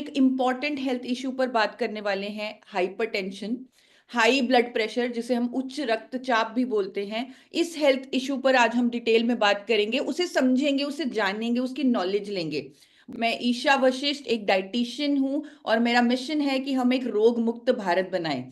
एक important health issue पर बात करने वाले हैं, हाइपरटेंशन, हाई ब्लड प्रेशर, जिसे हम उच्च रक्तचाप भी बोलते हैं। इस हेल्थ इशू पर आज हम डिटेल में बात करेंगे, उसे समझेंगे, उसे जानेंगे, उसकी नॉलेज लेंगे। मैं ईशा वशिष्ठ एक डाइटिशियन हूं और मेरा मिशन है कि हम एक रोग मुक्त भारत बनाएं।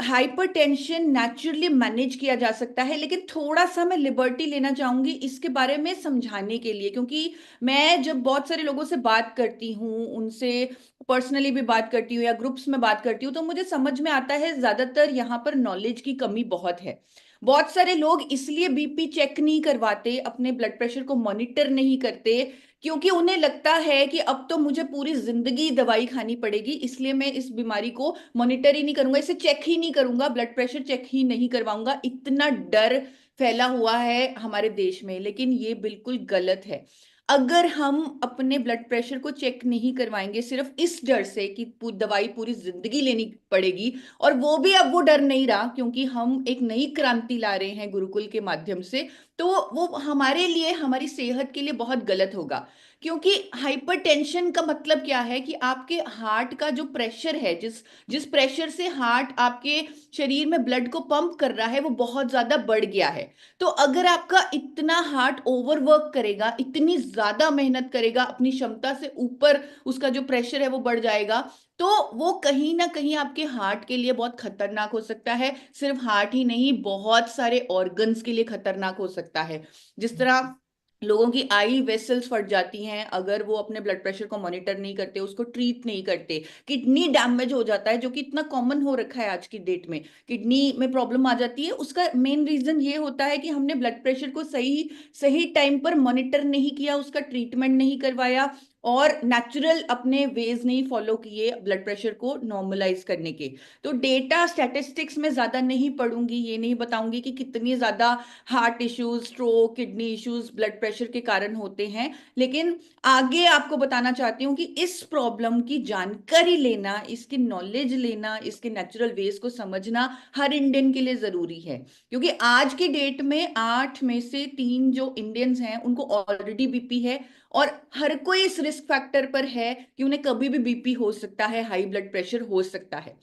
हाइपरटेंशन नेचुरली मैनेज किया जा सकता है, लेकिन थोड़ा सा मैं लिबर्टी लेना चाहूंगी इसके बारे में समझाने के लिए, क्योंकि मैं जब बहुत सारे लोगों से बात करती हूँ, उनसे पर्सनली भी बात करती हूँ या ग्रुप्स में बात करती हूँ, तो मुझे समझ में आता है ज्यादातर यहाँ पर नॉलेज की कमी बहुत है। बहुत सारे लोग इसलिए बीपी चेक नहीं करवाते, अपने ब्लड प्रेशर को मॉनिटर नहीं करते, क्योंकि उन्हें लगता है कि अब तो मुझे पूरी जिंदगी दवाई खानी पड़ेगी, इसलिए मैं इस बीमारी को मॉनिटर ही नहीं करूंगा, इसे चेक ही नहीं करूंगा, ब्लड प्रेशर चेक ही नहीं करवाऊंगा। इतना डर फैला हुआ है हमारे देश में, लेकिन ये बिल्कुल गलत है। अगर हम अपने ब्लड प्रेशर को चेक नहीं करवाएंगे सिर्फ इस डर से कि दवाई पूरी जिंदगी लेनी पड़ेगी, और वो भी अब वो डर नहीं रहा क्योंकि हम एक नई क्रांति ला रहे हैं गुरुकुल के माध्यम से, तो वो हमारे लिए, हमारी सेहत के लिए बहुत गलत होगा। क्योंकि हाइपरटेंशन का मतलब क्या है कि आपके हार्ट का जो प्रेशर है, जिस जिस प्रेशर से हार्ट आपके शरीर में ब्लड को पंप कर रहा है, वो बहुत ज्यादा बढ़ गया है। तो अगर आपका इतना हार्ट ओवरवर्क करेगा, इतनी ज्यादा मेहनत करेगा, अपनी क्षमता से ऊपर उसका जो प्रेशर है वो बढ़ जाएगा, तो वो कहीं ना कहीं आपके हार्ट के लिए बहुत खतरनाक हो सकता है। सिर्फ हार्ट ही नहीं, बहुत सारे ऑर्गन्स के लिए खतरनाक हो सकता है। जिस तरह लोगों की आई वेसल्स फट जाती हैं अगर वो अपने ब्लड प्रेशर को मॉनिटर नहीं करते, उसको ट्रीट नहीं करते, किडनी डैमेज हो जाता है, जो कि इतना कॉमन हो रखा है आज की डेट में, किडनी में प्रॉब्लम आ जाती है। उसका मेन रीजन ये होता है कि हमने ब्लड प्रेशर को सही सही टाइम पर मॉनिटर नहीं किया, उसका ट्रीटमेंट नहीं करवाया, और नेचुरल अपने वेज नहीं फॉलो किए ब्लड प्रेशर को नॉर्मलाइज करने के। तो डेटा स्टैटिस्टिक्स में ज्यादा नहीं पढ़ूंगी, ये नहीं बताऊंगी कि कितनी ज्यादा heart issues, stroke, kidney issues blood pressure के कारण होते हैं, लेकिन आगे आपको बताना चाहती हूँ कि इस प्रॉब्लम की जानकारी लेना, इसकी नॉलेज लेना, इसके नेचुरल वेज को समझना हर इंडियन के लिए जरूरी है। क्योंकि आज की डेट में 8 में से 3 जो इंडियंस हैं उनको ऑलरेडी बीपी है, और हर कोई इस रिस्क फैक्टर पर है कि उन्हें कभी भी बीपी हो सकता है, हाई ब्लड प्रेशर हो सकता है।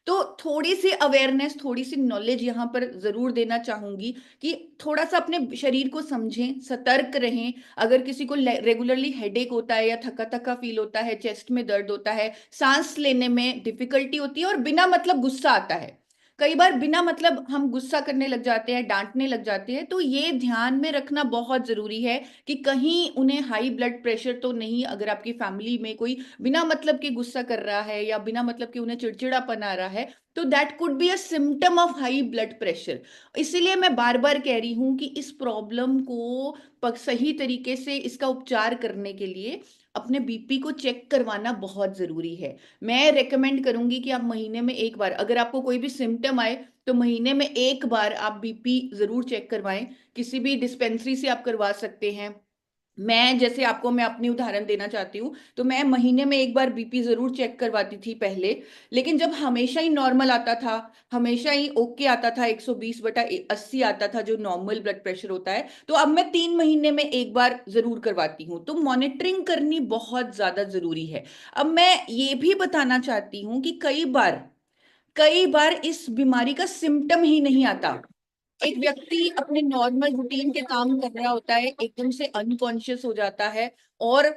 तो थोड़ी सी अवेयरनेस, थोड़ी सी नॉलेज यहाँ पर जरूर देना चाहूंगी कि थोड़ा सा अपने शरीर को समझें, सतर्क रहें। अगर किसी को रेगुलरली हेडेक होता है या थका थका फील होता है, चेस्ट में दर्द होता है, सांस लेने में डिफिकल्टी होती है, और बिना मतलब गुस्सा आता है, कई बार बिना मतलब हम गुस्सा करने लग जाते हैं, डांटने लग जाते हैं, तो ये ध्यान में रखना बहुत जरूरी है कि कहीं उन्हें हाई ब्लड प्रेशर तो नहीं। अगर आपकी फैमिली में कोई बिना मतलब के गुस्सा कर रहा है या बिना मतलब के उन्हें चिड़चिड़ापन आ रहा है, तो that could be a symptom of high blood pressure. इसीलिए मैं बार बार कह रही हूं कि इस प्रॉब्लम को सही तरीके से इसका उपचार करने के लिए अपने बीपी को चेक करवाना बहुत जरूरी है। मैं रेकमेंड करूंगी कि आप महीने में एक बार, अगर आपको कोई भी सिम्टम आए, तो महीने में एक बार आप बीपी जरूर चेक करवाएं। किसी भी डिस्पेंसरी से आप करवा सकते हैं। मैं जैसे आपको, मैं अपनी उदाहरण देना चाहती हूँ, तो मैं महीने में एक बार बीपी जरूर चेक करवाती थी पहले। लेकिन जब हमेशा ही नॉर्मल आता था, हमेशा ही ओके आता था, 120/80 आता था जो नॉर्मल ब्लड प्रेशर होता है, तो अब मैं 3 महीने में एक बार जरूर करवाती हूँ। तो मॉनिटरिंग करनी बहुत ज्यादा जरूरी है। अब मैं ये भी बताना चाहती हूँ कि कई बार इस बीमारी का सिम्टम ही नहीं आता। एक व्यक्ति अपने नॉर्मल रूटीन के काम कर रहा होता है, एकदम से अनकॉन्शियस हो जाता है, और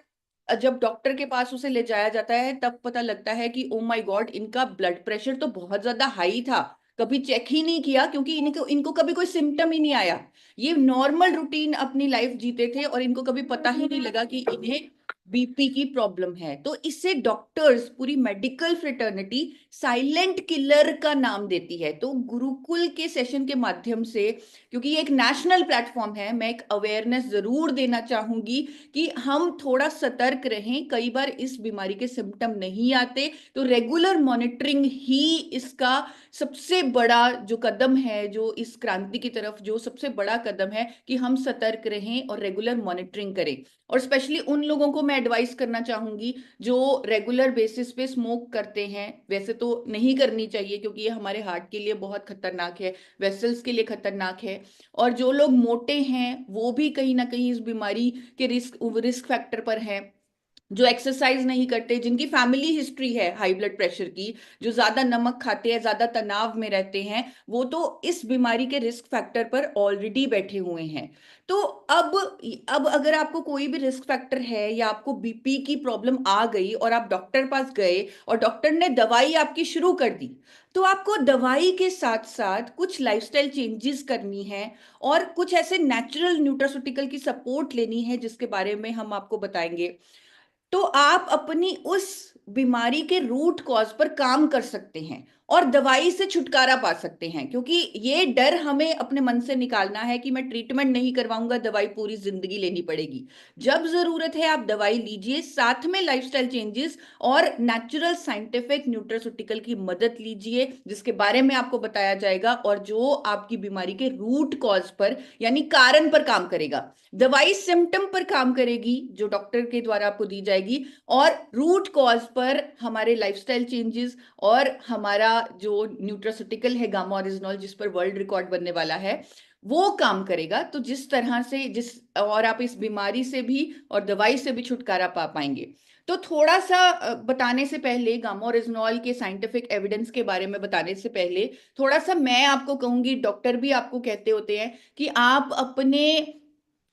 जब डॉक्टर के पास उसे ले जाया जाता है तब पता लगता है कि ओ माय गॉड, इनका ब्लड प्रेशर तो बहुत ज्यादा हाई था, कभी चेक ही नहीं किया, क्योंकि इनको इनको कभी कोई सिम्टम ही नहीं आया। ये नॉर्मल रूटीन अपनी लाइफ जीते थे और इनको कभी पता ही नहीं लगा कि इन्हें बीपी की प्रॉब्लम है। तो इससे डॉक्टर्स, पूरी मेडिकल फ्रेटर्निटी साइलेंट किलर का नाम देती है। तो गुरुकुल के सेशन के माध्यम से, क्योंकि ये एक नेशनल प्लेटफॉर्म है, मैं एक अवेयरनेस जरूर देना चाहूंगी कि हम थोड़ा सतर्क रहें। कई बार इस बीमारी के सिम्टम नहीं आते, तो रेगुलर मॉनिटरिंग ही इसका सबसे बड़ा जो कदम है, जो इस क्रांति की तरफ जो सबसे बड़ा कदम है, कि हम सतर्क रहें और रेगुलर मॉनिटरिंग करें। और स्पेशली उन लोगों को मैं एडवाइस करना चाहूंगी जो रेगुलर बेसिस पे स्मोक करते हैं। वैसे तो नहीं करनी चाहिए क्योंकि ये हमारे हार्ट के लिए बहुत खतरनाक है, वेसल्स के लिए खतरनाक है। और जो लोग मोटे हैं वो भी कहीं ना कहीं इस बीमारी के रिस्क रिस्क फैक्टर पर हैं। जो एक्सरसाइज नहीं करते, जिनकी फैमिली हिस्ट्री है हाई ब्लड प्रेशर की, जो ज्यादा नमक खाते हैं, ज्यादा तनाव में रहते हैं, वो तो इस बीमारी के रिस्क फैक्टर पर ऑलरेडी बैठे हुए हैं। तो अब अगर आपको कोई भी रिस्क फैक्टर है या आपको बीपी की प्रॉब्लम आ गई और आप डॉक्टर पास गए और डॉक्टर ने दवाई आपकी शुरू कर दी, तो आपको दवाई के साथ साथ कुछ लाइफस्टाइल चेंजेस करनी है और कुछ ऐसे नेचुरल न्यूट्रास्यूटिकल की सपोर्ट लेनी है जिसके बारे में हम आपको बताएंगे। तो आप अपनी उस बीमारी के रूट कॉज पर काम कर सकते हैं और दवाई से छुटकारा पा सकते हैं, क्योंकि ये डर हमें अपने मन से निकालना है कि मैं ट्रीटमेंट नहीं करवाऊंगा, दवाई पूरी जिंदगी लेनी पड़ेगी। जब जरूरत है आप दवाई लीजिए, साथ में लाइफस्टाइल चेंजेस और नेचुरल साइंटिफिक न्यूट्रास्यूटिकल की मदद लीजिए, जिसके बारे में आपको बताया जाएगा और जो आपकी बीमारी के रूट कॉज पर यानी कारण पर काम करेगा। दवाई सिम्टम पर काम करेगी जो डॉक्टर के द्वारा आपको दी जाएगी, और रूट कॉज पर हमारे लाइफस्टाइल चेंजेस और हमारा जो न्यूट्रास्यूटिकल है गामा ओरिजिनॉल, जिस पर वर्ल्ड रिकॉर्ड बनने वाला है, वो काम करेगा। तो जिस तरह से जिस और आप इस बीमारी से भी और दवाई से भी छुटकारा पा पाएंगे। तो थोड़ा सा बताने से पहले, गामा ओरिजिनॉल के साइंटिफिक एविडेंस के बारे में बताने से पहले, थोड़ा सा मैं आपको कहूंगी, डॉक्टर भी आपको कहते होते हैं कि आप अपने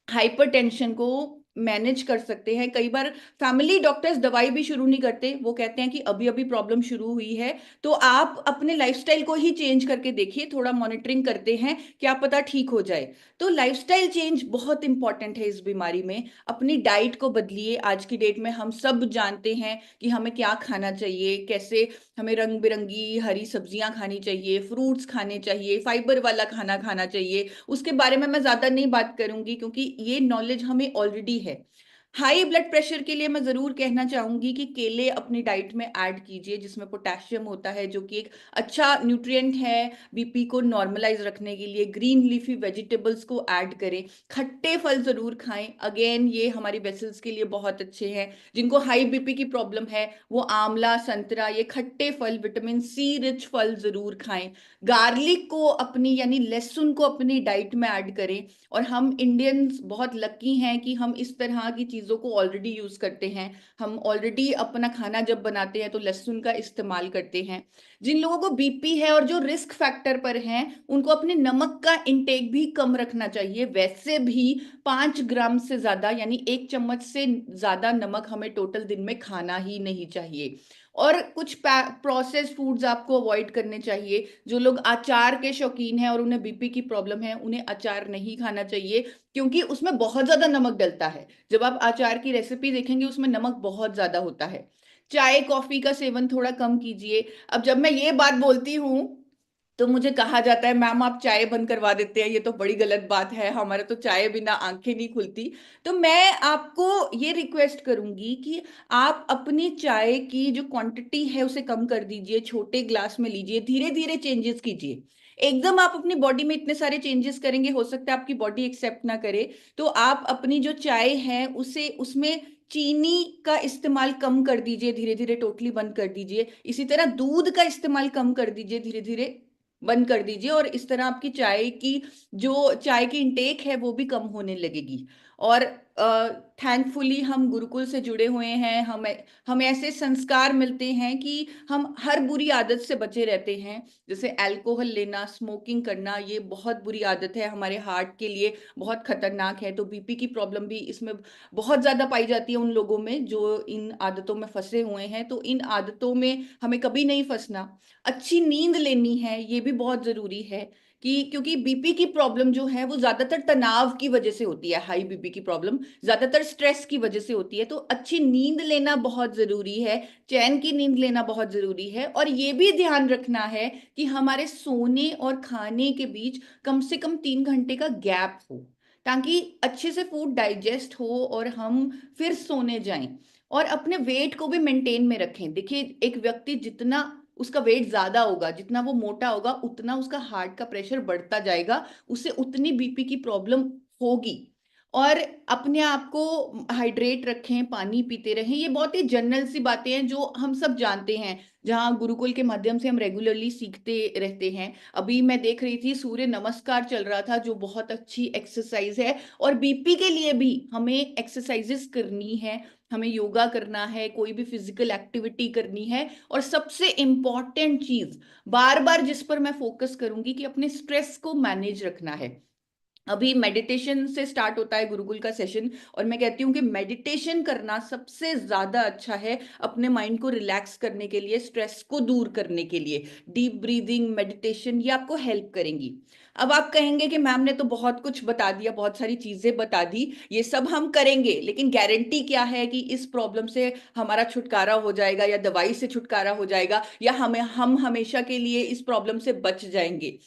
हाइपरटेंशन को मैनेज कर सकते हैं। कई बार फैमिली डॉक्टर्स दवाई भी शुरू नहीं करते, वो कहते हैं कि अभी अभी प्रॉब्लम शुरू हुई है, तो आप अपने लाइफस्टाइल को ही चेंज करके देखिए, थोड़ा मॉनिटरिंग करते हैं, क्या पता ठीक हो जाए। तो लाइफस्टाइल चेंज बहुत इंपॉर्टेंट है इस बीमारी में। अपनी डाइट को बदलिए। आज की डेट में हम सब जानते हैं कि हमें क्या खाना चाहिए, कैसे हमें रंग बिरंगी हरी सब्जियां खानी चाहिए, फ्रूट्स खाने चाहिए, फाइबर वाला खाना खाना चाहिए। उसके बारे में मैं ज्यादा नहीं बात करूंगी क्योंकि ये नॉलेज हमें ऑलरेडी है। हाई ब्लड प्रेशर के लिए मैं जरूर कहना चाहूंगी कि केले अपनी डाइट में ऐड कीजिए, जिसमें पोटेशियम होता है, जो कि एक अच्छा न्यूट्रिएंट है बीपी को नॉर्मलाइज रखने के लिए। ग्रीन लीफी वेजिटेबल्स को ऐड करें। खट्टे फल जरूर खाएं, अगेन ये हमारी वेसल्स के लिए बहुत अच्छे हैं। जिनको हाई बीपी की प्रॉब्लम है वो आंवला, संतरा, ये खट्टे फल, विटामिन सी रिच फल जरूर खाएं। गार्लिक को अपनी यानी लहसुन को अपनी डाइट में ऐड करें। और हम इंडियंस बहुत लकी हैं कि हम इस तरह की चीज़ों को ऑलरेडी यूज़ करते हैं। हम ऑलरेडी अपना खाना जब बनाते हैं तो लहसुन का इस्तेमाल करते हैं। जिन लोगों को बीपी है और जो रिस्क फैक्टर पर हैं, उनको अपने नमक का इंटेक भी कम रखना चाहिए। वैसे भी 5 ग्राम से ज़्यादा यानी 1 चम्मच से ज़्यादा नमक हमें टोटल दिन में खाना ही नहीं चाहिए। और कुछ प्रोसेस फूड्स आपको अवॉइड करने चाहिए। जो लोग अचार के शौकीन हैं और उन्हें बीपी की प्रॉब्लम है, उन्हें अचार नहीं खाना चाहिए, क्योंकि उसमें बहुत ज्यादा नमक डलता है। जब आप अचार की रेसिपी देखेंगे उसमें नमक बहुत ज्यादा होता है। चाय कॉफी का सेवन थोड़ा कम कीजिए। अब जब मैं ये बात बोलती हूँ तो मुझे कहा जाता है मैम आप चाय बंद करवा देते हैं, ये तो बड़ी गलत बात है, हमारे तो चाय बिना आंखें नहीं खुलती। तो मैं आपको ये रिक्वेस्ट करूंगी कि आप अपनी चाय की जो क्वांटिटी है उसे कम कर दीजिए, छोटे ग्लास में लीजिए, धीरे धीरे चेंजेस कीजिए। एकदम आप अपनी बॉडी में इतने सारे चेंजेस करेंगे, हो सकता है आपकी बॉडी एक्सेप्ट ना करे। तो आप अपनी जो चाय है उसे उसमें चीनी का इस्तेमाल कम कर दीजिए, धीरे धीरे टोटली बंद कर दीजिए। इसी तरह दूध का इस्तेमाल कम कर दीजिए, धीरे धीरे बंद कर दीजिए। और इस तरह आपकी चाय की जो चाय की इंटेक है वो भी कम होने लगेगी। और थैंकफुली हम गुरुकुल से जुड़े हुए हैं, हमें ऐसे संस्कार मिलते हैं कि हम हर बुरी आदत से बचे रहते हैं। जैसे अल्कोहल लेना, स्मोकिंग करना, ये बहुत बुरी आदत है, हमारे हार्ट के लिए बहुत खतरनाक है। तो बीपी की प्रॉब्लम भी इसमें बहुत ज्यादा पाई जाती है उन लोगों में जो इन आदतों में फंसे हुए हैं। तो इन आदतों में हमें कभी नहीं फंसना। अच्छी नींद लेनी है, ये भी बहुत जरूरी है कि क्योंकि बीपी की प्रॉब्लम जो है वो ज्यादातर तनाव की वजह से होती है। हाई बीपी की प्रॉब्लम ज्यादातर स्ट्रेस की वजह से होती है। तो अच्छी नींद लेना बहुत जरूरी है, चैन की नींद लेना बहुत जरूरी है। और ये भी ध्यान रखना है कि हमारे सोने और खाने के बीच कम से कम 3 घंटे का गैप हो, ताकि अच्छे से फूड डाइजेस्ट हो और हम फिर सोने जाएं। और अपने वेट को भी मेंटेन में रखें। देखिए, एक व्यक्ति जितना उसका वेट ज्यादा होगा, जितना वो मोटा होगा, उतना उसका हार्ट का प्रेशर बढ़ता जाएगा, उससे उतनी बीपी की प्रॉब्लम होगी। और अपने आप को हाइड्रेट रखें, पानी पीते रहें। ये बहुत ही जनरल सी बातें हैं जो हम सब जानते हैं, जहाँ गुरुकुल के माध्यम से हम रेगुलरली सीखते रहते हैं। अभी मैं देख रही थी सूर्य नमस्कार चल रहा था, जो बहुत अच्छी एक्सरसाइज है। और बीपी के लिए भी हमें एक्सरसाइजेस करनी है। हमें योगा करना है, कोई भी फिजिकल एक्टिविटी करनी है। और सबसे इम्पॉर्टेंट चीज बार बार जिस पर मैं फोकस करूंगी कि अपने स्ट्रेस को मैनेज रखना है। अभी मेडिटेशन से स्टार्ट होता है गुरुकुल का सेशन, और मैं कहती हूँ कि मेडिटेशन करना सबसे ज्यादा अच्छा है अपने माइंड को रिलैक्स करने के लिए, स्ट्रेस को दूर करने के लिए। डीप ब्रीदिंग, मेडिटेशन, ये आपको हेल्प करेंगी। अब आप कहेंगे कि मैम ने तो बहुत कुछ बता दिया, बहुत सारी चीजें बता दी, ये सब हम करेंगे, लेकिन गारंटी क्या है कि इस प्रॉब्लम से हमारा छुटकारा हो जाएगा, या दवाई से छुटकारा हो जाएगा, या हम हमेशा के लिए इस प्रॉब्लम से बच जाएंगे?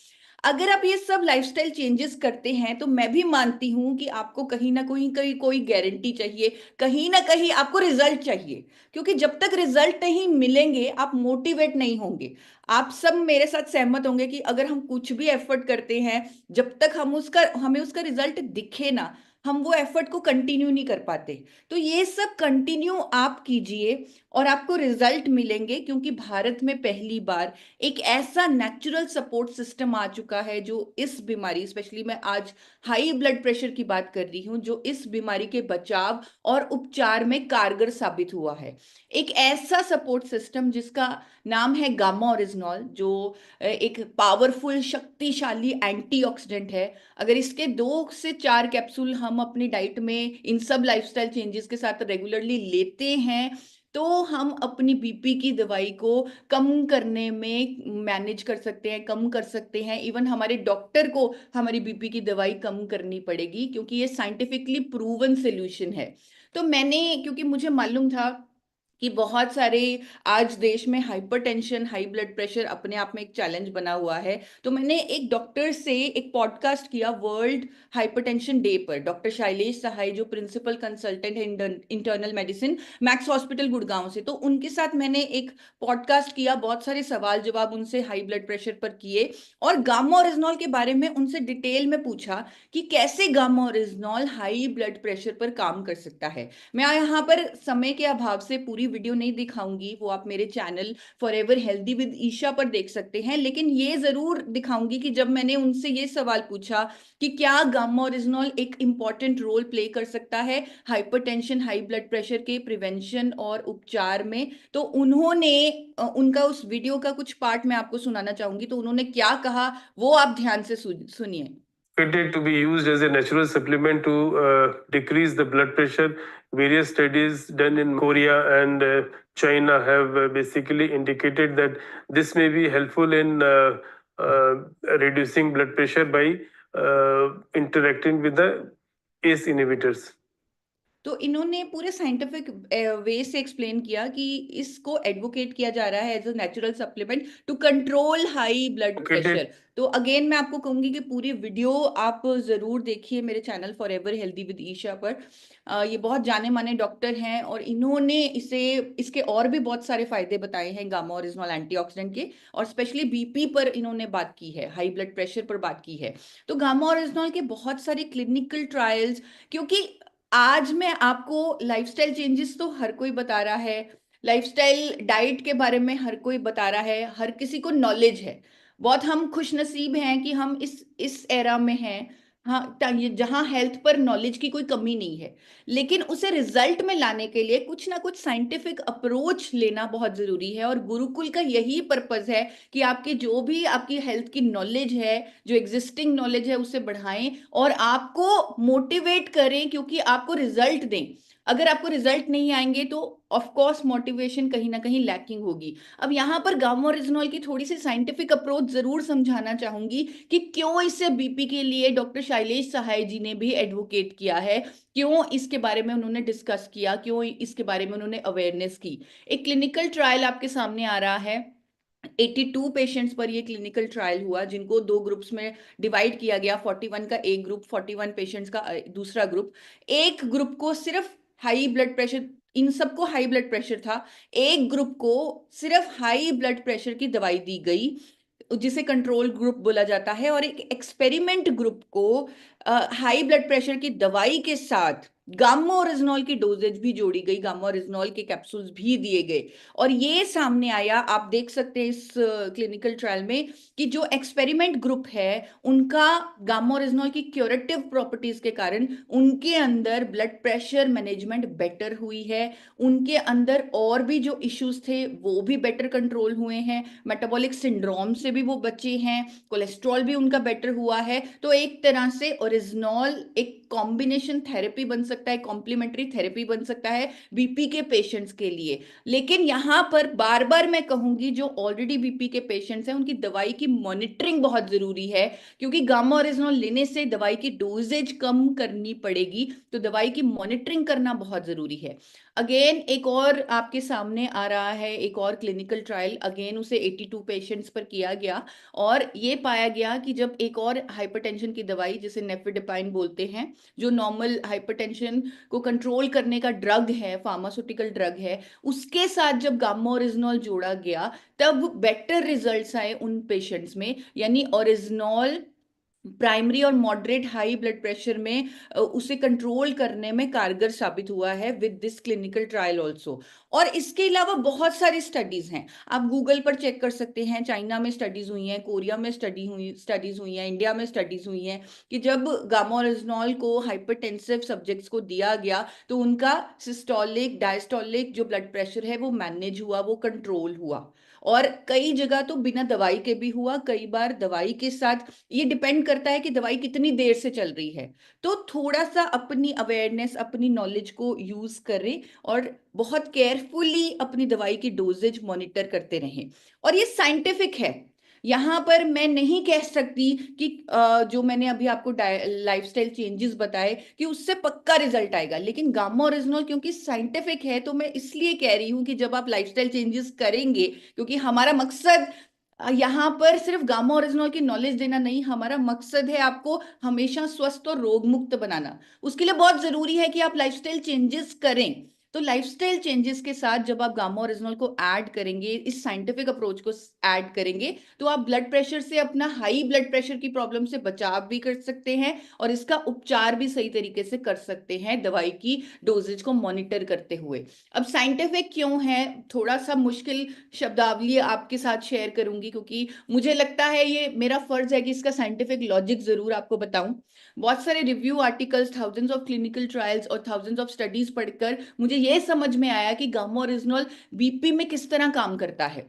अगर आप ये सब लाइफस्टाइल चेंजेस करते हैं तो मैं भी मानती हूं कि आपको कहीं ना कहीं कहीं कोई गारंटी चाहिए, कहीं ना कहीं आपको रिजल्ट चाहिए। क्योंकि जब तक रिजल्ट नहीं मिलेंगे आप मोटिवेट नहीं होंगे। आप सब मेरे साथ सहमत होंगे कि अगर हम कुछ भी एफर्ट करते हैं, जब तक हमें उसका रिजल्ट दिखे ना, हम वो एफर्ट को कंटिन्यू नहीं कर पाते। तो ये सब कंटिन्यू आप कीजिए और आपको रिजल्ट मिलेंगे, क्योंकि भारत में पहली बार एक ऐसा नेचुरल सपोर्ट सिस्टम आ चुका है जो इस बीमारी, स्पेशली मैं आज हाई ब्लड प्रेशर की बात कर रही हूं, जो इस बीमारी के बचाव और उपचार में कारगर साबित हुआ है। एक ऐसा सपोर्ट सिस्टम जिसका नाम है गामा ओरिजिनॉल, जो एक पावरफुल शक्तिशाली एंटीऑक्सीडेंट है। अगर इसके 2 से 4 कैप्सूल हम अपनी डाइट में इन सब लाइफस्टाइल चेंजेस के साथ रेगुलरली लेते हैं, तो हम अपनी बीपी की दवाई को कम करने में मैनेज कर सकते हैं, कम कर सकते हैं। इवन हमारे डॉक्टर को हमारी बीपी की दवाई कम करनी पड़ेगी, क्योंकि ये साइंटिफिकली प्रूवन सोल्यूशन है। तो मैंने, क्योंकि मुझे मालूम था कि बहुत सारे आज देश में हाइपरटेंशन, हाई ब्लड प्रेशर अपने आप में एक चैलेंज बना हुआ है, तो मैंने एक डॉक्टर से एक पॉडकास्ट किया वर्ल्ड हाइपरटेंशन डे पर। डॉक्टर शैलेश सहाय जो प्रिंसिपल कंसल्टेंट है internal medicine max hospital Gurgaon से, तो उनके साथ मैंने एक पॉडकास्ट किया, बहुत सारे सवाल जवाब उनसे हाई ब्लड प्रेशर पर किए, और गामा ओरिजिनॉल के बारे में उनसे डिटेल में पूछा कि कैसे gamma oryzanol high blood pressure पर काम कर सकता है। मैं यहाँ पर समय के अभाव से पूरी वीडियो नहीं दिखाऊंगी, वो आप मेरे channel forever healthy with Isha पर देख सकते हैं, लेकिन ये जरूर दिखाऊंगी कि जब मैंने उनसे ये सवाल पूछा कि क्या गामा ओरिजिनॉल एक इंपॉर्टेंट रोल प्ले कर सकता है हाइपरटेंशन, हाई ब्लड प्रेशर के प्रिवेंशन और उपचार में, तो उन्होंने उनका उस वीडियो का कुछ पार्ट मैं आपको सुनाना चाहूंगी। तो उन्होंने क्या कहा वो आप ध्यान से सुनिए। It to be used as a natural supplement to decrease the blood pressure. Various studies done in Korea and China have basically indicated that this may be helpful in uh, reducing blood pressure by interacting with the ACE inhibitors. तो इन्होंने पूरे scientific way से explain किया कि इसको advocate किया जा रहा है as a natural supplement to control high blood pressure. तो अगेन मैं आपको कहूंगी कि पूरी वीडियो आप जरूर देखिए मेरे channel forever healthy with Isha पर। ये बहुत जाने माने डॉक्टर हैं, और इन्होंने इसके और भी बहुत सारे फायदे बताए हैं गामा ओरिजिनॉल एंटीऑक्सीडेंट के, और स्पेशली बीपी पर इन्होंने बात की है, हाई ब्लड प्रेशर पर बात की है। तो गामा ओरिजिनॉल के बहुत सारे क्लिनिकल ट्रायल्स, क्योंकि आज मैं आपको लाइफस्टाइल चेंजेस तो हर कोई बता रहा है, लाइफस्टाइल डाइट के बारे में हर कोई बता रहा है, हर किसी को नॉलेज है। बहुत हम खुश नसीब हैं कि हम इस एरा में हैं, हाँ, जहाँ हेल्थ पर नॉलेज की कोई कमी नहीं है। लेकिन उसे रिजल्ट में लाने के लिए कुछ ना कुछ साइंटिफिक अप्रोच लेना बहुत जरूरी है, और गुरुकुल का यही पर्पज है कि आपके जो भी आपकी हेल्थ की नॉलेज है, जो एग्जिस्टिंग नॉलेज है, उसे बढ़ाएं और आपको मोटिवेट करें, क्योंकि आपको रिजल्ट दें। अगर आपको रिजल्ट नहीं आएंगे तो ऑफ कोर्स मोटिवेशन कहीं ना कहीं लैकिंग होगी। अब यहाँ पर गामा ओरिजिनॉल की थोड़ी सी साइंटिफिक अप्रोच जरूर समझाना चाहूंगी कि क्यों इसे बीपी के लिए डॉक्टर शैलेश सहाय जी ने भी एडवोकेट किया है, क्यों इसके बारे में उन्होंने डिस्कस किया, क्यों इसके बारे में उन्होंने अवेयरनेस की। एक क्लिनिकल ट्रायल आपके सामने आ रहा है। 82 पेशेंट्स पर ये क्लिनिकल ट्रायल हुआ, जिनको 2 ग्रुप्स में डिवाइड किया गया। 41 का एक ग्रुप, 41 पेशेंट्स का दूसरा ग्रुप। एक ग्रुप को सिर्फ हाई ब्लड प्रेशर, इन सबको हाई ब्लड प्रेशर था, एक ग्रुप को सिर्फ हाई ब्लड प्रेशर की दवाई दी गई, जिसे कंट्रोल ग्रुप बोला जाता है, और एक एक्सपेरिमेंट ग्रुप को हाई ब्लड प्रेशर की दवाई के साथ गामा ओरिजिनॉल की डोजेज भी जोड़ी गई, गामा ओरिजिनॉल के कैप्सूल्स भी दिए गए। और ये सामने आया, आप देख सकते हैं इस क्लिनिकल ट्रायल में, कि जो एक्सपेरिमेंट ग्रुप है उनका गामा ओरिजिनॉल की क्यूरेटिव प्रॉपर्टीज के कारण उनके अंदर ब्लड प्रेशर मैनेजमेंट बेटर हुई है। उनके अंदर और भी जो इश्यूज थे वो भी बेटर कंट्रोल हुए हैं, मेटाबॉलिक सिंड्रोम से भी वो बचे हैं, कोलेस्ट्रॉल भी उनका बेटर हुआ है। तो एक तरह से ओरिजिनॉल एक कॉम्बिनेशन थेरेपी बन सकता है, कॉम्प्लीमेंट्री थेरेपी बन सकता है बीपी के पेशेंट्स के लिए। लेकिन यहां पर बार बार मैं कहूंगी, जो ऑलरेडी बीपी के पेशेंट्स हैं उनकी दवाई की मॉनिटरिंग बहुत जरूरी है, क्योंकि गामा ओरिजिनॉल लेने से दवाई की डोजेज कम करनी पड़ेगी, तो दवाई की मॉनिटरिंग करना बहुत जरूरी है। अगेन एक और आपके सामने आ रहा है, एक और क्लिनिकल ट्रायल, अगेन उसे 82 पेशेंट्स पर किया गया, और ये पाया गया कि जब एक और हाइपरटेंशन की दवाई जिसे नेफिडिपाइन बोलते हैं, जो नॉर्मल हाइपरटेंशन को कंट्रोल करने का ड्रग है, फार्मास्यूटिकल ड्रग है, उसके साथ जब गामा ओरिजिनॉल जोड़ा गया तब बेटर रिजल्ट्स आए उन पेशेंट्स में। यानी ओरिजिनॉल प्राइमरी और मॉडरेट हाई ब्लड प्रेशर में उसे कंट्रोल करने में कारगर साबित हुआ है with this clinical trial also. और इसके अलावा बहुत सारी स्टडीज हैं, आप गूगल पर चेक कर सकते हैं। चाइना में स्टडीज हुई हैं, कोरिया में स्टडीज हुई हैं, इंडिया में स्टडीज हुई हैं, कि जब गामा ओरिजिनॉल को हाइपरटेंसिव सब्जेक्ट्स को दिया गया तो उनका सिस्टोलिक डायस्टोलिक जो ब्लड प्रेशर है वो मैनेज हुआ, वो कंट्रोल हुआ। और कई जगह तो बिना दवाई के भी हुआ, कई बार दवाई के साथ। ये डिपेंड करता है कि दवाई कितनी देर से चल रही है। तो थोड़ा सा अपनी अवेयरनेस, अपनी नॉलेज को यूज करें और बहुत केयरफुली अपनी दवाई की डोजेज मॉनिटर करते रहें। और ये साइंटिफिक है, यहां पर मैं नहीं कह सकती कि जो मैंने अभी आपको लाइफस्टाइल चेंजेस बताए कि उससे पक्का रिजल्ट आएगा, लेकिन गामा ओरिजिनॉल क्योंकि साइंटिफिक है तो मैं इसलिए कह रही हूं कि जब आप लाइफस्टाइल चेंजेस करेंगे, क्योंकि हमारा मकसद यहाँ पर सिर्फ गामा ओरिजिनॉल की नॉलेज देना नहीं, हमारा मकसद है आपको हमेशा स्वस्थ और रोग मुक्त बनाना। उसके लिए बहुत जरूरी है कि आप लाइफस्टाइल चेंजेस करें। तो लाइफस्टाइल चेंजेस के साथ जब आप गामा ओरिजिनॉल को ऐड करेंगे, इस साइंटिफिक अप्रोच को ऐड करेंगे, तो आप ब्लड प्रेशर से, अपना हाई ब्लड प्रेशर की प्रॉब्लम से बचाव भी कर सकते हैं और इसका उपचार भी सही तरीके से कर सकते हैं दवाई की डोजेज को मॉनिटर करते हुए। अब साइंटिफिक क्यों है, थोड़ा सा मुश्किल शब्दावली आपके साथ शेयर करूंगी, क्योंकि मुझे लगता है ये मेरा फर्ज है कि इसका साइंटिफिक लॉजिक जरूर आपको बताऊं। बहुत सारे review articles, thousands of clinical trials और थाउजेंड्स ऑफ स्टडीज पढ़कर मुझे ये समझ में आया कि गामा ओरिजिनॉल बीपी में किस तरह काम करता है,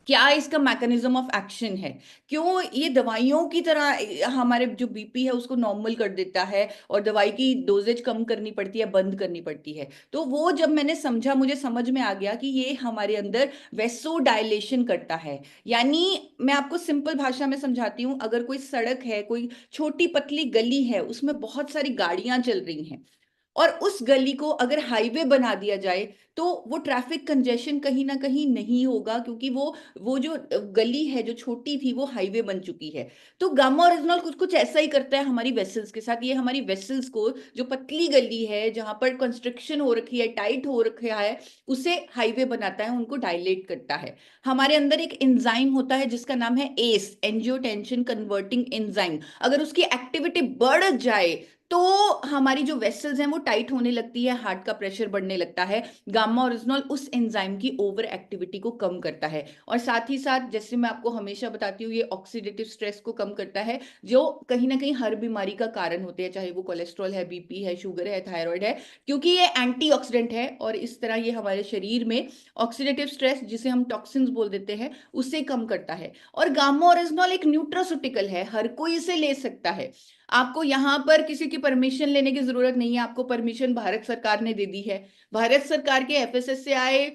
क्या इसका मैकेनिज्म ऑफ एक्शन है, क्यों ये दवाइयों की तरह हमारे जो बीपी है उसको नॉर्मल कर देता है और दवाई की डोजेज कम करनी पड़ती है, बंद करनी पड़ती है। तो वो जब मैंने समझा, मुझे समझ में आ गया कि ये हमारे अंदर वेसो डायलेशन करता है। यानी मैं आपको सिंपल भाषा में समझाती हूँ, अगर कोई सड़क है, कोई छोटी पतली गली है, उसमें बहुत सारी गाड़ियां चल रही हैं, और उस गली को अगर हाईवे बना दिया जाए तो वो ट्रैफिक कंजेशन कहीं ना कहीं नहीं होगा, क्योंकि वो जो गली है जो छोटी थी वो हाईवे बन चुकी है। तो गामा ओरिजिनल कुछ कुछ ऐसा ही करता है हमारी वेसल्स के साथ। ये हमारी वेसल्स को, जो पतली गली है जहां पर कंस्ट्रक्शन हो रखी है, टाइट हो रखा है, उसे हाईवे बनाता है, उनको डायलेट करता है। हमारे अंदर एक एंजाइम होता है जिसका नाम है एस, एंजियोटेंसिन कन्वर्टिंग एंजाइम। अगर उसकी एक्टिविटी बढ़ जाए तो हमारी जो वेसल्स हैं वो टाइट होने लगती है, हार्ट का प्रेशर बढ़ने लगता है। गामा ओरिजिनॉल उस एंजाइम की ओवर एक्टिविटी को कम करता है, और साथ ही साथ जैसे मैं आपको हमेशा बताती हूँ, ये ऑक्सीडेटिव स्ट्रेस को कम करता है, जो कहीं ना कहीं हर बीमारी का कारण होते हैं, चाहे वो कोलेस्ट्रॉल है, बीपी है, शुगर है, थायराइड है, क्योंकि ये एंटीऑक्सीडेंट है। और इस तरह ये हमारे शरीर में ऑक्सीडेटिव स्ट्रेस, जिसे हम टॉक्सिन्स बोल देते हैं, उसे कम करता है। और गामा ओरिजिनॉल एक न्यूट्रास्यूटिकल है, हर कोई इसे ले सकता है। आपको यहाँ पर किसी की परमिशन लेने की जरूरत नहीं है, आपको परमिशन भारत सरकार ने दे दी है। भारत सरकार के एफएसएसएआई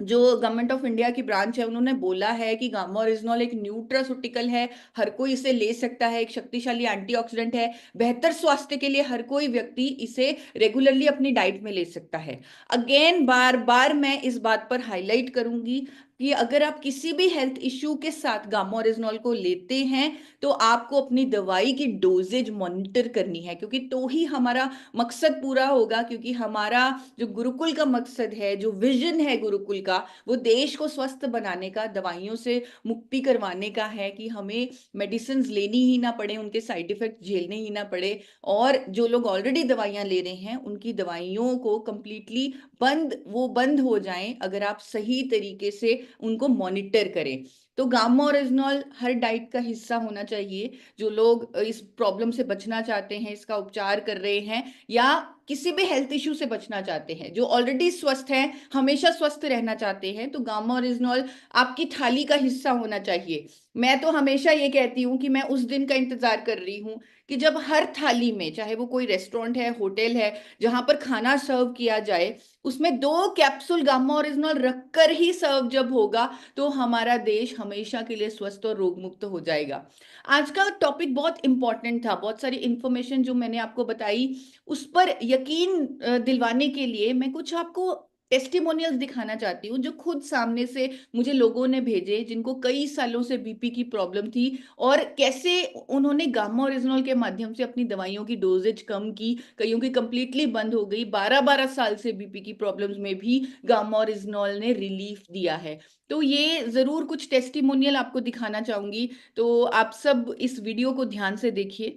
जो गवर्नमेंट ऑफ इंडिया की ब्रांच है, उन्होंने बोला है कि गामा ओरिजिनॉल एक न्यूट्रास्यूटिकल है, हर कोई इसे ले सकता है, एक शक्तिशाली एंटीऑक्सीडेंट है, बेहतर स्वास्थ्य के लिए हर कोई व्यक्ति इसे रेगुलरली अपनी डाइट में ले सकता है। अगेन बार बार मैं इस बात पर हाईलाइट करूंगी, कि अगर आप किसी भी हेल्थ इश्यू के साथ गामा ओरिजिनॉल को लेते हैं तो आपको अपनी दवाई की डोजेज मॉनिटर करनी है, क्योंकि तो ही हमारा मकसद पूरा होगा। क्योंकि हमारा जो गुरुकुल का मकसद है, जो विजन है गुरुकुल का, वो देश को स्वस्थ बनाने का, दवाइयों से मुक्ति करवाने का है, कि हमें मेडिसिन लेनी ही ना पड़े, उनके साइड इफेक्ट झेलने ही ना पड़े, और जो लोग ऑलरेडी दवाइयां ले रहे हैं उनकी दवाइयों को कंप्लीटली बंद हो जाएं, अगर आप सही तरीके से उनको मॉनिटर करें। तो गामा ओरिजिनॉल हर डाइट का हिस्सा होना चाहिए। जो लोग इस प्रॉब्लम से बचना चाहते हैं, इसका उपचार कर रहे हैं, या किसी भी हेल्थ इश्यू से बचना चाहते हैं, जो ऑलरेडी स्वस्थ हैं, हमेशा स्वस्थ रहना चाहते हैं, तो गामा ओरिजिनॉल आपकी थाली का हिस्सा होना चाहिए। मैं तो हमेशा ये कहती हूँ कि मैं उस दिन का इंतजार कर रही हूँ कि जब हर थाली में, चाहे वो कोई रेस्टोरेंट है, होटल है, जहां पर खाना सर्व किया जाए, उसमें 2 कैप्सूल गामा ओरिजिनॉल रखकर ही सर्व जब होगा, तो हमारा देश हमेशा के लिए स्वस्थ और रोग मुक्त हो जाएगा। आज का टॉपिक बहुत इंपॉर्टेंट था, बहुत सारी इंफॉर्मेशन जो मैंने आपको बताई, उस पर यकीन दिलवाने के लिए मैं कुछ आपको टेस्टिमोनियल्स दिखाना चाहती हूँ, जो खुद सामने से मुझे लोगों ने भेजे, जिनको कई सालों से बीपी की प्रॉब्लम थी, और कैसे उन्होंने गामा ओरिजिनॉल के माध्यम से अपनी दवाइयों की डोजेज कम की, कईयों की कंप्लीटली बंद हो गई। 12-12 साल से बीपी की प्रॉब्लम्स में भी गामा ओरिजिनॉल ने रिलीफ दिया है। तो ये जरूर कुछ टेस्टिमोनियल आपको दिखाना चाहूंगी, तो आप सब इस वीडियो को ध्यान से देखिए।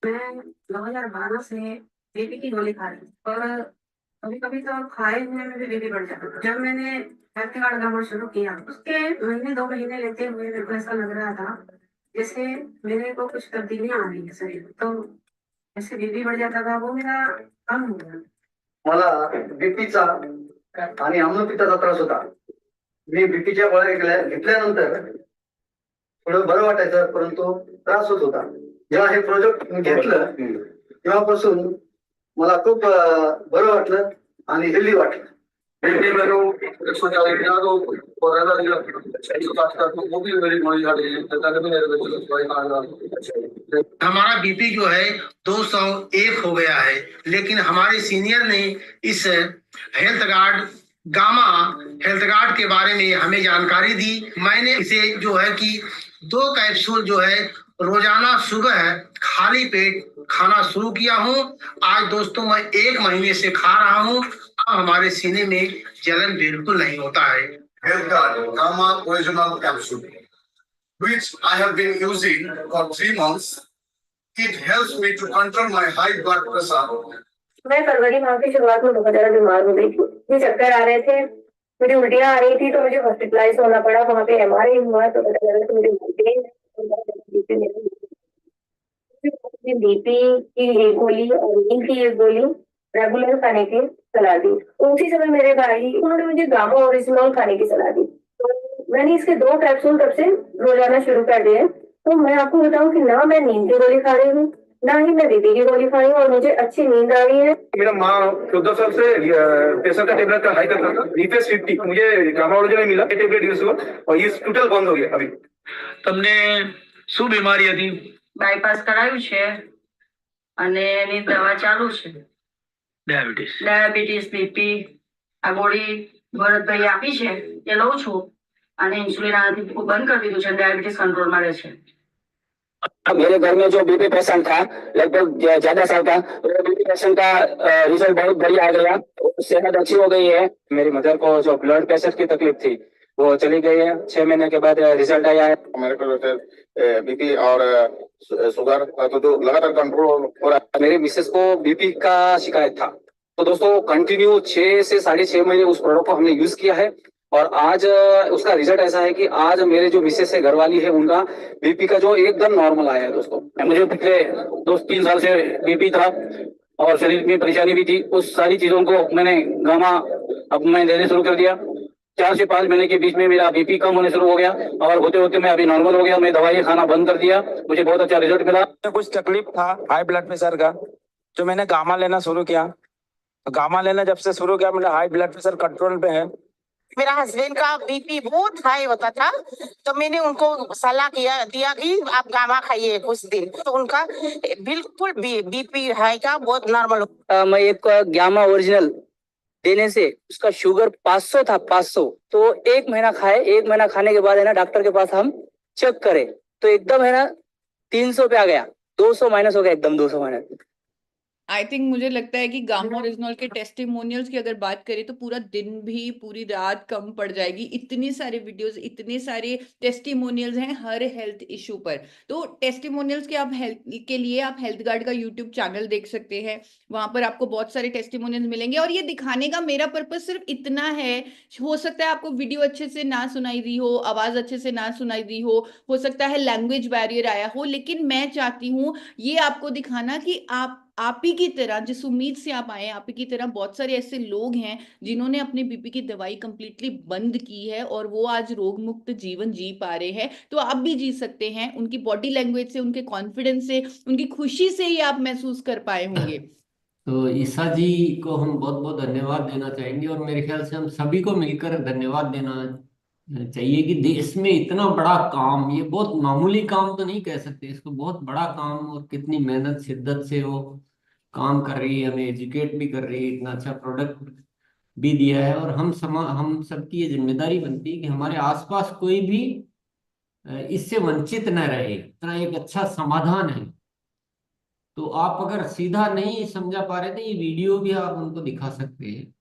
मैं 2012 से बीपी की गोली खा रही हूँ, और कभी कभी तो खाए हुए में भी बीपी बढ़ जाता है। जब मैंने हेल्थ कार्ड लगाना शुरू किया, उसके महीने 2 महीने लेते हुए मेरे को ऐसा लग रहा था जैसे मेरे को कुछ तब्दीलियां आ रही है शरीर में। तो जैसे बीपी बढ़ जाता था, वो मेरा कम हो गया। मला बीपीचा आणि आम्लपित्ताचा त्रास होता. मी बीपीच्या गोळ्या घेतल्यानंतर थोडं बरं वाटायचं, परंतु त्रास होत होता. जेव्हा हे प्रोजेक्ट मी घेतलं तेव्हापासून मला खूप बरं वाटलं आणि हेल्दी वाटलं. हमारा बीपी जो है 201 हो गया है, लेकिन हमारे सीनियर ने इस गामा हेल्थ गार्ड के बारे में हमें जानकारी दी। मैंने इसे जो है कि 2 कैप्सूल जो है रोजाना सुबह खाली पेट खाना शुरू किया हूँ। आज दोस्तों मैं 1 महीने से खा रहा हूँ। अब हमारे सीने में जलन बिल्कुल नहीं होता है। Health Guard Gamma Original Capsule, which I have been using for 3 months. It helps me to control my high blood pressure. मैं फरवरी माह की शुरुआत में बहुत ज्यादा बीमार हो गई थी। मुझे चक्कर आ रहे थे, मेरी उल्टियां आ रही थी, तो मुझे हॉस्पिटलाइज होना पड़ा। वहाँ पे MRI हुआ तो पता चला कि मेरी बीपी की एक गोली और नींद की एक गोली रेगुलर खाने की सलाह दी। तो उसी समय मेरे भाई, उन्होंने मुझे गामा ओरिजिनॉल खाने की सलाह दी। तो मैंने इसके 2 कैप्सूल तब से रोजाना शुरू कर दिए। तो मैं आपको बताऊं कि ना मैं नींद की गोली खा रही हूँ, ना ही मैं बीपी की गोली खा रही हूँ, और मुझे अच्छी नींद आ रही है। मेरा माँ 14 साल से प्रेशर का टेबलेट का हाई करता था, रिफेस 50, मुझे गामा ओरिजिनल मिला, ये टेबलेट यूज हुआ और ये टोटल बंद हो गया। अभी તમને શું બીમારી હતી? બાયપાસ કરાયું છે અને એની દવા ચાલુ છે। ડાયાબિટીસ, બીપી, આ ગોળી ભરતભાઈ આપી છે એ લઉં છું, અને ઇન્સ્યુલિન આનાથી બંધ કરી દીધું છે, ડાયાબિટીસ કંટ્રોલમાં રહે છે। मेरे घर में जो बीपी पेशेंट था, लगभग ज्यादा साल का, वो बीपी पेशेंट का रिजल्ट बहुत बढ़िया आ गया, सेहत अच्छी हो गई है। मेरी मदर को जो ब्लड प्रेशर की तकलीफ थी वो चली गई है। 6 महीने के बाद रिजल्ट आया है। मेरे को बीपी और शुगर तो जो लगातार कंट्रोल हो रहा है। मेरे मिसेस को बीपी का शिकायत था, तो दोस्तों कंटिन्यू 6 से 6.5 महीने उस प्रोडक्ट को हमने यूज किया है, और आज उसका रिजल्ट ऐसा है कि आज मेरे जो मिसेस है, घरवाली है, उनका बीपी का जो एकदम नॉर्मल आया है। दोस्तों मुझे पिछले 2-3 साल से बीपी था और शरीर में परेशानी भी थी। उस सारी चीजों को मैंने गामा अब मैं देने शुरू कर दिया। 4 से 5 महीने के बीच में मेरा बीपी कम होने शुरू हो गया, और होते होते मैं अभी नॉर्मल हो गया। मैं दवाई खाना बंद कर दिया, मुझे बहुत अच्छा रिजल्ट मिला। कुछ तकलीफ था हाई ब्लड प्रेशर का, तो मैंने गामा लेना शुरू किया। तो गामा लेना जब से शुरू किया, मेरा हाई ब्लड प्रेशर कंट्रोल पे है। मेरा हस्बैंड का बीपी बहुत हाई होता था, तो मैंने उनको सलाह दिया कि आप गामा खाइए कुछ दिन, तो उनका बिल्कुल बीपी हाई का बहुत नॉर्मल। मैं एक गामा ओरिजिनल देने से उसका शुगर 500 था, 500। तो 1 महीना खाए, 1 महीना खाने के बाद है ना डॉक्टर के पास हम चेक करें तो एकदम है ना 300 पे आ गया, 200 माइनस हो गया, एकदम 200 माइनस। आई थिंक मुझे लगता है कि गामा ओरिजिनल के टेस्टिमोनियल्स की अगर बात करें तो पूरा दिन भी, पूरी रात कम पड़ जाएगी। इतने सारे वीडियोस, इतने सारे टेस्टिमोनियल्स हैं हर हेल्थ इशू पर। तो टेस्टिमोनियल्स के आप हेल्थ के लिए आप हेल्थ गार्ड का यूट्यूब चैनल देख सकते हैं, वहां पर आपको बहुत सारे टेस्टिमोनियल्स मिलेंगे। और ये दिखाने का मेरा पर्पस सिर्फ इतना है, हो सकता है आपको वीडियो अच्छे से ना सुनाई दी हो, आवाज अच्छे से ना सुनाई दी हो सकता है लैंग्वेज बैरियर आया हो, लेकिन मैं चाहती हूँ ये आपको दिखाना कि आप ही की तरह, जिस उम्मीद से आप आए, आप ही की तरह बहुत सारे ऐसे लोग हैं जिन्होंने अपने बीपी की दवाई कंप्लीटली बंद की है और वो आज रोग मुक्त जीवन जी पा रहे हैं। तो आप भी जी सकते हैं। उनकी बॉडी लैंग्वेज से, उनके कॉन्फिडेंस से, उनकी खुशी से ही आप महसूस कर पाए होंगे। तो ईसा जी को हम बहुत बहुत धन्यवाद देना चाहेंगे, और मेरे ख्याल से हम सभी को मिलकर धन्यवाद देना चाहिए कि देश में इतना बड़ा काम, ये बहुत मामूली काम तो नहीं कह सकते इसको, बहुत बड़ा काम, और कितनी मेहनत शिद्दत से वो काम कर रही है, हमें एजुकेट भी कर रही है, इतना अच्छा प्रोडक्ट भी दिया है। और हम सबकी ये जिम्मेदारी बनती है कि हमारे आसपास कोई भी इससे वंचित न रहे, इतना एक अच्छा समाधान है। तो आप अगर सीधा नहीं समझा पा रहे थे, ये वीडियो भी आप उनको दिखा सकते हैं।